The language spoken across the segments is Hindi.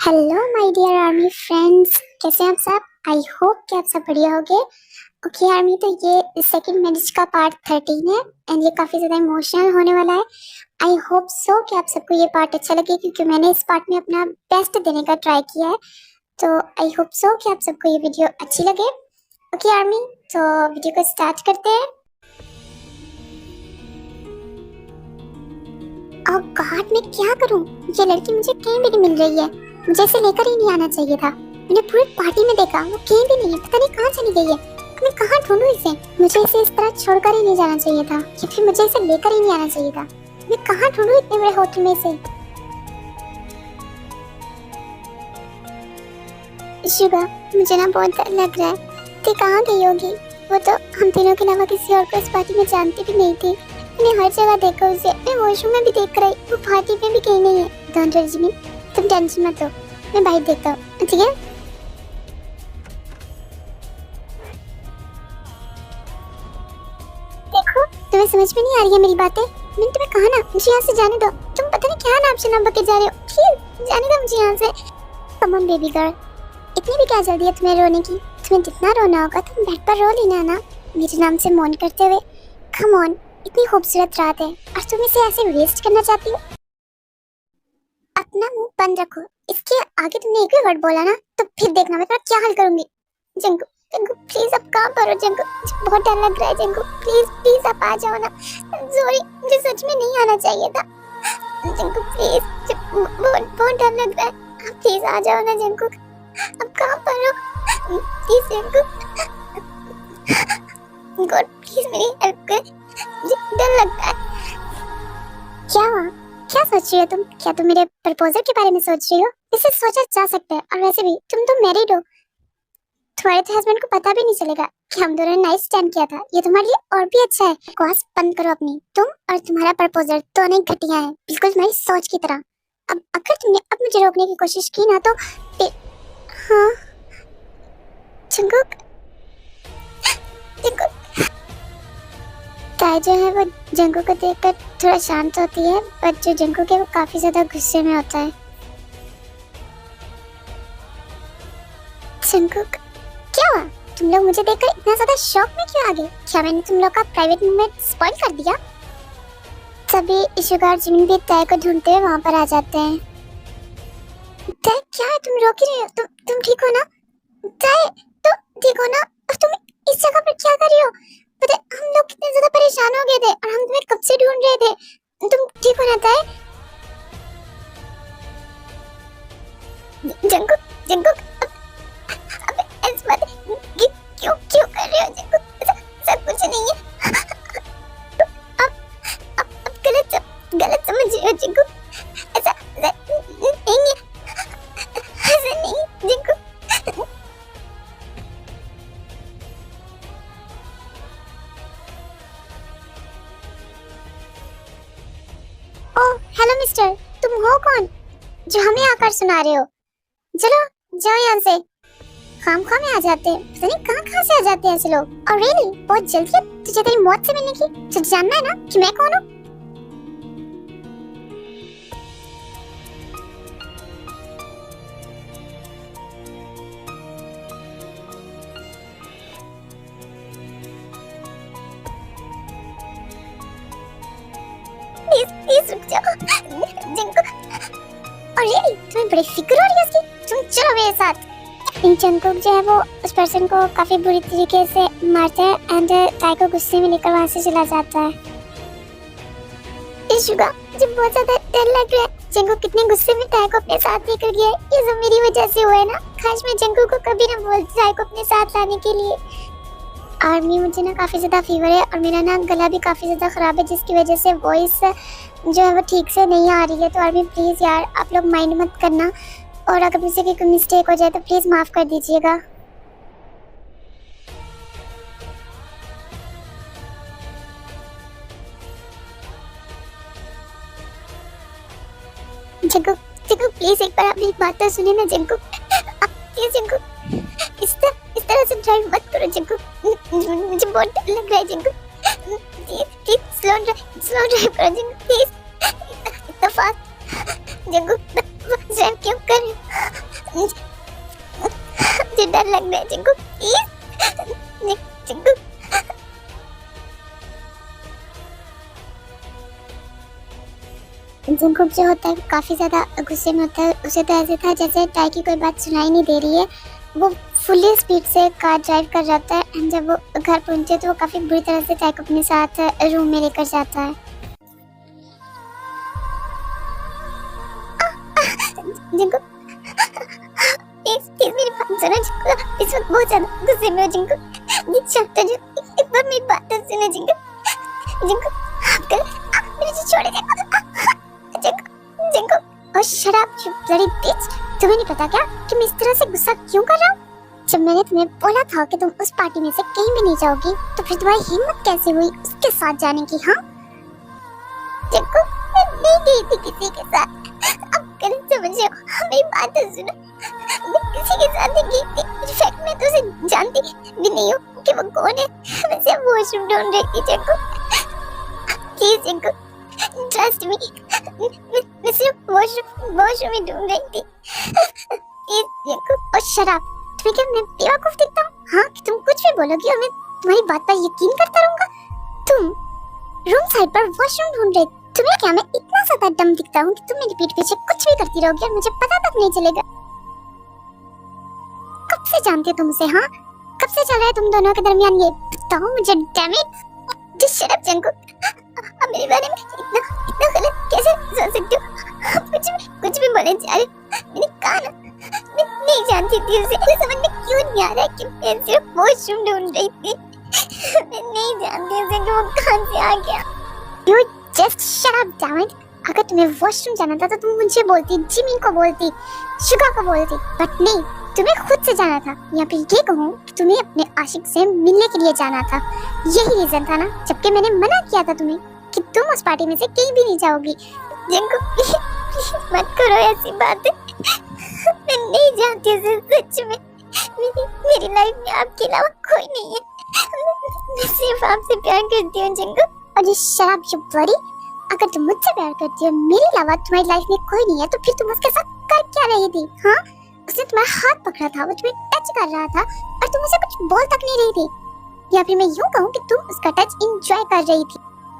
Hello my dear army friends, कैसे हैं आप सब। आई होप कि आप सब बढ़िया होंगे। ओके आर्मी, तो ये सेकंड मैरिज का पार्ट 13 है एंड ये काफ़ी ज़्यादा इमोशनल होने वाला है। आई होप सो कि आप सबको ये पार्ट अच्छा लगे, क्योंकि मैंने इस पार्ट में अपना बेस्ट देने का ट्राई किया है। तो आई होप सो कि आप सबको ये वीडियो अच्छी लगे। ओके आर्मी, तो वीडियो को स्टार्ट करते हैं। ओह गॉड, मैं क्या करूं? ये लड़की मुझे कहीं भी नहीं मिल रही है। मुझे इसे लेकर ही नहीं आना चाहिए था। मैंने पूरी पार्टी में देखा, वो कहीं भी नहीं है। पता नहीं कहाँ चली गई है। अब मैं कहाँ ढूंढूं इसे? मुझे इसे इस तरह छोड़कर ही नहीं जाना चाहिए था, या फिर मुझे इसे लेकर ही नहीं आना चाहिए था। मैं कहाँ ढूंढूं इतने बड़े होटल में इसे? शुगा, मुझे ना बहुत डर लग रहा है। ते कहाँ गई होगी? वो तो हम तीनों के अलावा किसी और को इस पार्टी में जानती भी नहीं थी। मैंने हर जगह देखा उसे। मैं वॉशरूम में भी देख रही, वो पार्टी में भी कहीं नहीं है। डोंट वरी जिमी, तुम टेंशन मत लो, मैं बाहर देखता हूँ, ठीक है? देखो, तुम्हें समझ में नहीं आ रही है मेरी बातें। मैंने तुम्हें कहा ना, मुझे यहाँ से जाने दो। तुम पता नहीं क्या नाम से नाम बके जा रहे हो। प्लीज जाने दो मुझे यहाँ से। कम ऑन बेबी गर्ल, इतनी भी क्या जल्दी है तुम्हें रोने की? तुम्हें जितना रोना होगा तुम बेड पर रो लेना ना, मेरे नाम से मौन करते हुए। कम ऑन, इतनी खूबसूरत रात है और तुम इसे ऐसे वेस्ट करना चाहती हो? अपना मुंह बंद रखो। इसके आगे तुमने एक भी वर्ड बोला ना, तो फिर देखना मैं तुम्हारा क्या हाल करूंगी। जंगू, जंगू प्लीज अब कहाँ पर हो जंगू? मुझे बहुत डर लग रहा है जंगू। प्लीज प्लीज आप आ जाओ ना। सॉरी, मुझे सच में नहीं आना चाहिए था। जंगू प्लीज, बहुत बहुत डर लग रहा है। आप प्लीज आ जाओ ना जंगू। अब कहाँ पर हो? प्लीज जंगू, गॉड प्लीज मेरी हेल्प कर, मुझे डर लग रहा है। क्या हुआ? क्या सोच रही हो तुम? क्या तुम मेरे प्रपोजल के बारे में सोच रही हो? इसे सोचा जा सकता है, और वैसे भी तुम तो मैरिड हो। तुम्हारे तो हस्बैंड को पता भी नहीं चलेगा कि हम दोनों ने नाइट स्टैंड किया था। ये तुम्हारे लिए और भी अच्छा है। बकवास बंद करो अपनी। तुम और तुम्हारा प्रपोजल दोनों ही घटिया है, बिल्कुल तुम्हारी सोच की तरह। अब अगर तुमने अब मुझे रोकने की कोशिश की ना तो हाँ जंगुक, जंगुक ताई जो है वो जंगू को देखकर थोड़ा शांत होती है, पर जो जंगू है वो काफी ज्यादा गुस्से में होता है। जंगू, क्या हुआ? तुम लोग मुझे देखकर इतना ज्यादा शॉक में क्यों आ गए? क्या मैंने तुम लोग का प्राइवेट मोमेंट स्पॉइल कर दिया? तभी इशुगा और जिमिन भी ताई को ढूंढते हुए वहां पर आ जाते हैं। ताई क्या है, तुम रो क्यों रही हो? तुम ठीक हो ना? ताई तुम ठीक हो ना? और तुम इस जगह पर क्या कर रही हो? पता है हम लोग कितने ज्यादा परेशान हो गए थे और हम तुम्हें कब से ढूंढ रहे थे। तुम ठीक हो ना ताई? जंगू, जंगू अब ऐसे मत, क्यों क्यों कर रहे हो जंगू? ऐसा कुछ नहीं है। अब गलत समझ रहे हो जंगू। ऐसा नहीं है, ऐसा नहीं जंगू। ओह हेलो मिस्टर, तुम हो कौन जो हमें आकर सुना रहे हो? चलो जाओ यहाँ से। खामखा में आ जाते हैं, पता नहीं कहाँ से आ जाते हैं ऐसे लोग। और रियली बहुत जल्दी है तुझे तेरी मौत से मिलने की? तुझे जानना है ना कि मैं कौन हूँ? प्लीज प्लीज रुक जाओ जिनको। और रियली तुम्हें बड़ी फिक्र हो रही है उसकी? तुम चलो मेरे साथ। जंगकुक जो है वो उस पर्सन को काफी बुरी तरीके से मारता है एंड ताई को गुस्से में लेकर वहां से चला जाता है। इशुगा, मुझे बहुत ज्यादा डर लग रहा है। जंगकुक कितने गुस्से में ताई को अपने साथ लेकर गया है। ये सब मेरी वजह से हुआ है ना। काश मैं जंगकुक को कभी ना बोलती ताई को अपने साथ लाने के लिए। आर्मी, मुझे ना काफी ज्यादा फीवर है और मेरा ना गला भी काफी ज्यादा खराब है, जिसकी वजह से वॉइस जो है वो ठीक से नहीं आ रही है। तो आर्मी प्लीज यार आप लोग माइंड मत करना, और अगर मुझसे कोई मिस्टेक हो जाए तो प्लीज माफ कर दीजिएगा। जंगू, जंगू प्लीज एक बार आप मेरी बात तो सुनिए ना जंगू। प्लीज जंगू, इस तरह से ड्राइव मत करो जंगू। मुझे बहुत डर लग रहा है Jangu. Please please slow drive करो जंगू प्लीज। इतना फास्ट जंगू ड्राइव क्यों कर रहे हो? लग रहा है जिंकू, प्लीज जिंकू। जिंकू जो होता है काफी ज्यादा गुस्से में होता है। उसे तो ऐसे था जैसे टाई की कोई बात सुनाई नहीं दे रही है। वो फुल्ली स्पीड से कार ड्राइव कर जाता है एंड जब वो घर पहुंचे तो वो काफी बुरी तरह से टाई को अपने साथ रूम में लेकर जाता है। जिंकू प्लीज मेरी बात सुनो जिंकू, इस वक्त बहुत ज्यादा गुस्से में हो जिंकू। एक बार मेरी बात तो सुनो जिंकू। आप मेरे से छोड़ दे जिंकू। ओह शट अप यू ब्लडी बिच। तुम्हें नहीं पता क्या कि मैं इस तरह से गुस्सा क्यों कर रहा हूँ? जब मैंने तुम्हें बोला था कि तुम उस पार्टी में से कहीं भी नहीं जाओगी तो फिर तुम्हारी हिम्मत कैसे हुई उसके साथ जाने की? हाँ जिंकू, मैं नहीं गई थी किसी के साथ। अब गलत समझे हो, मेरी बात तो सुनो। मैं किसी के साथ नहीं गई थी। इनफैक्ट मैं तो उसे जानती भी नहीं हूँ कि वो कौन है। मैं सिर्फ वॉशरूम ढूंढ रही थी जिंकू। प्लीज जिंकू ट्रस्ट मी, मैं सिर्फ वॉशरूम ही ढूंढ रही थी। प्लीज जिंकू। और शट अप। तुम्हें क्या मैं बेवकूफ दिखता हूँ? हाँ कि तुम कुछ भी बोलोगी और मैं तुम्हारी बात पर यकीन करता रहूंगा? तुम रूम साइड पर वॉशरूम ढूंढ रहे, तुम्हें क्या मैं इतना ज्यादा डम दिखता हूँ कि तुम मेरी पीठ पीछे कुछ भी करती रहोगी और मुझे पता तक नहीं चलेगा? कब से जानते हो तुम उसे? हाँ कब से चल रहा है तुम दोनों के दरमियान ये? बताओ मुझे। Damn it, just shut up जिंकू। अब मेरे बारे में इतना गलत कैसे सोच सकते हो? आप कुछ भी बोले जा रहे। मैंने कहा ना मैं नहीं जानती थी उसे। मुझे समझ में क्यों नहीं आ रहा है कि मैं सिर्फ वॉशरूम ढूंढ रही थी। मैं नहीं जानती उसे कि वो कहां से आ गया। You just shut up, damn it. अगर तुम्हें वॉशरूम जाना था तो तुम मुझे बोलती, जिमी को बोलती, शुगा को बोलती, बट नहीं, तुम्हें खुद से जाना था। या फिर ये कहूँ कि तुम्हें अपने आशिक से मिलने के लिए जाना था। यही रीजन था ना, जबकि मैंने मना किया था तुम्हें कि तुम उस पार्टी में से कहीं भी नहीं जाओगी। जिंकू प्लीज मत करो ऐसी बातें। मैं नहीं जानती उसे सच में। मेरी लाइफ में आपके अलावा कोई नहीं है। मैं सिर्फ आपसे प्यार करती हूँ जिंकू। और ये शराब जो बड़ी, अगर तुम मुझसे प्यार करती हो, मेरे अलावा तुम्हारी लाइफ में कोई नहीं है, तो फिर तुम उसके साथ कर क्या रही थी? हाँ उसने तुम्हारा हाथ पकड़ा था, वो तुम्हें टच कर रहा था और तुम उसे कुछ बोल तक नहीं रही थी। या फिर मैं यूं कहूँ कि तुम उसका टच एंजॉय कर रही थी।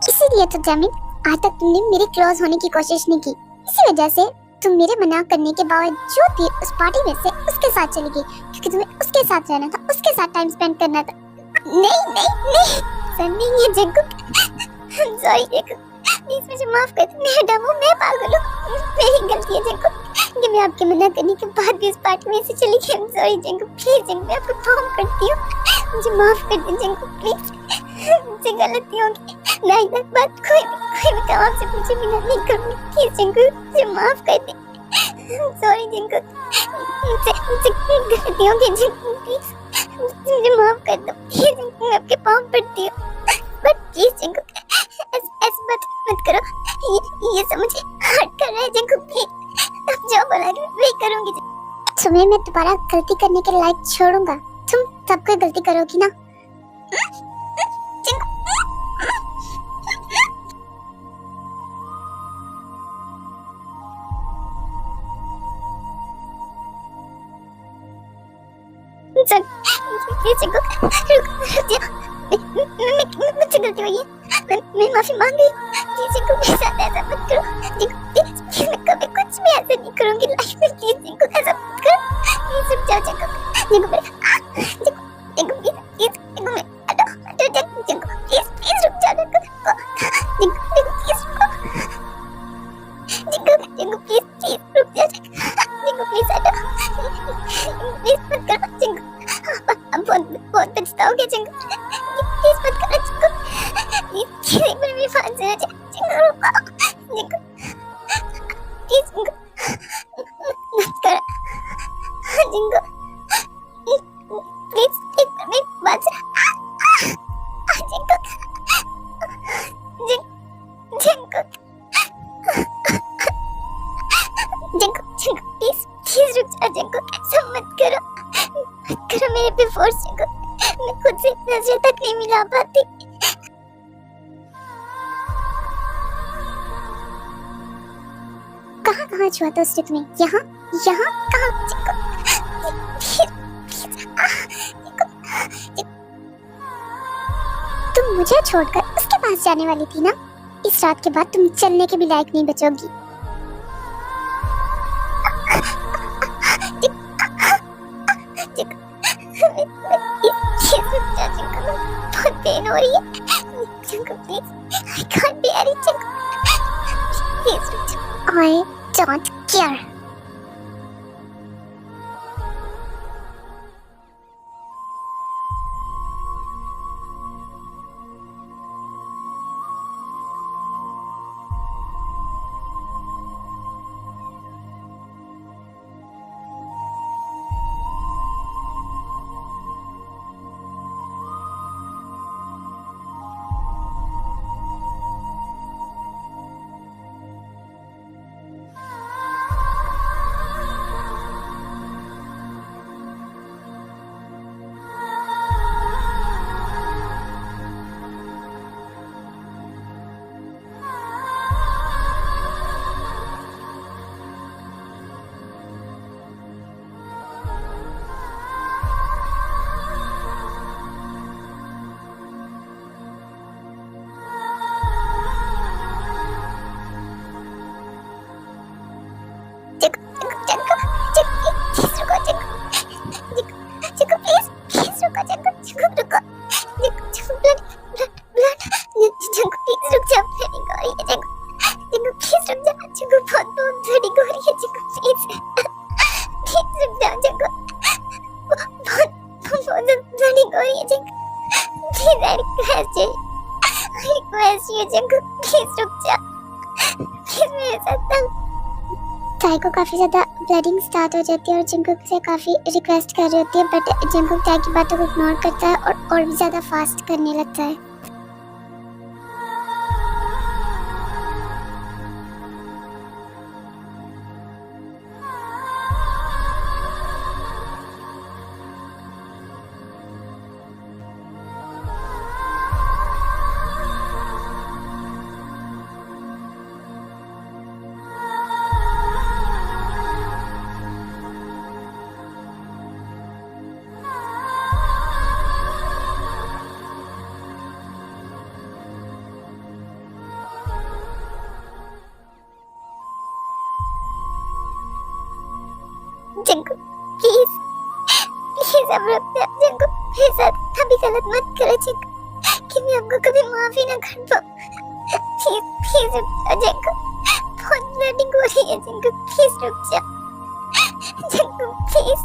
इसीलिए तो जमीन आज तक तुमने मेरे क्लोज होने की कोशिश नहीं की। इसी वजह से तुम मेरे मना करने के बावजूद भी उस पार्टी में से उसके साथ चली गई, क्योंकि तुम्हें उसके साथ रहना था, उसके साथ टाइम स्पेंड करना था। नहीं सर नहीं है जिंकू। सॉरी जिंकू, प्लीज मुझे माफ कर दो। मैं डम हूँ, मैं पागल हूँ, मेरी गलती है जिंकू कि मैं आपके मना करने के बाद भी इस पार्टी में से चली गई। सॉरी जिंकू, प्लीज जिंकू, मैं आपको प्रॉम करती हूँ, मुझे माफ कर दो जिंकू प्लीज। मुझसे गलती होगी, नहीं बात कोई भी काम आपसे पूछे बिना नहीं करूँगी। प्लीज जिंकू मुझे माफ कर दे। सॉरी जिंकू, मुझसे गलती होगी जिंकू, प्लीज मुझे माफ कर दो। प्लीज जिंकू, मैं आपके पाँव पड़ती हूँ, बट प्लीज जिंकू ऐसी बात मत करो। ये समझे हर्ट कर रहा है जिंकू, प्लीज अब जो बोला वही करूँगी। तुम्हें मैं दोबारा गलती करने के लायक छोड़ूंगा। तुम तब कोई गलती करोगी ना? मुझसे गलती हुई है, मैं माफी मांग रही हूँ। जिंकू मेरे साथ ऐसा मत करो जिंकू, मैं कभी कुछ भी ऐसा नहीं करूँगी लाइफ में। प्लीज जिंकू ऐसा मत करो, प्लीज रुक जाओ जिंकू। जिंकू प्लीज जिंकू मैं हटो जिंकू प्लीज रुक जाओ जिंकू प्लीज रुक जाओ जिंकू प्लीज हटो प्लीज मत करो जिंकू। बहुत पछताओगे जिंकू, प्लीज मत करो जिंकू, प्लीज एक बार मेरी बात सुनो जिंकू, रुको जिंकू प्लीज जिंकू मत करो जिंकू, प्लीज एक बार मेरी बात सुनो जिंकू जिंकू प्लीज रुक जाओ जिंकू, ऐसा मत करो मेरे पे फोर्स जिंकू। मैं खुद से नजर तक नहीं मिला पाती। कहाँ छुआ था उसने तुम्हें? यहाँ कहाँ जिंकू? तुम मुझे छोड़कर उसके पास जाने वाली थी ना? इस रात के बाद तुम चलने के भी लायक नहीं बचोगी। बहुत पेन हो रही है। Chinku please, I can't bear it, Chinku. Please, I don't care. ताई को काफी ज्यादा ब्लीडिंग स्टार्ट हो जाती है और जंगकुक से काफी रिक्वेस्ट कर रही होती है, बट जंगकुक ताई की बातों को इग्नोर करता है और भी ज्यादा फास्ट करने लगता है। जंगकुक प्लीज प्लीज अब रुक जा जंगकुक, मेरे साथ कभी गलत मत करो जंगकुक, कि मैं आपको कभी माफी ना कर पाऊं। प्लीज प्लीज रुक जा जंगकुक, बहुत ब्लीडिंग हो रही है जंगकुक, प्लीज रुक जा जंगकुक प्लीज।